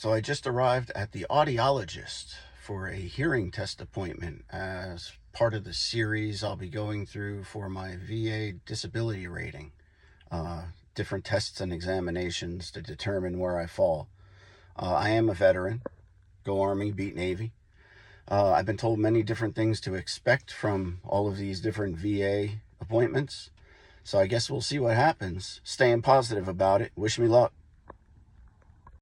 So I just arrived at the audiologist for a hearing test appointment as part of the series I'll be going through for my VA disability rating. Different tests and examinations to determine where I fall. I am a veteran, go Army, beat Navy. I've been told many different things to expect from all of these different VA appointments. So I guess we'll see what happens. Staying positive about it. Wish me luck.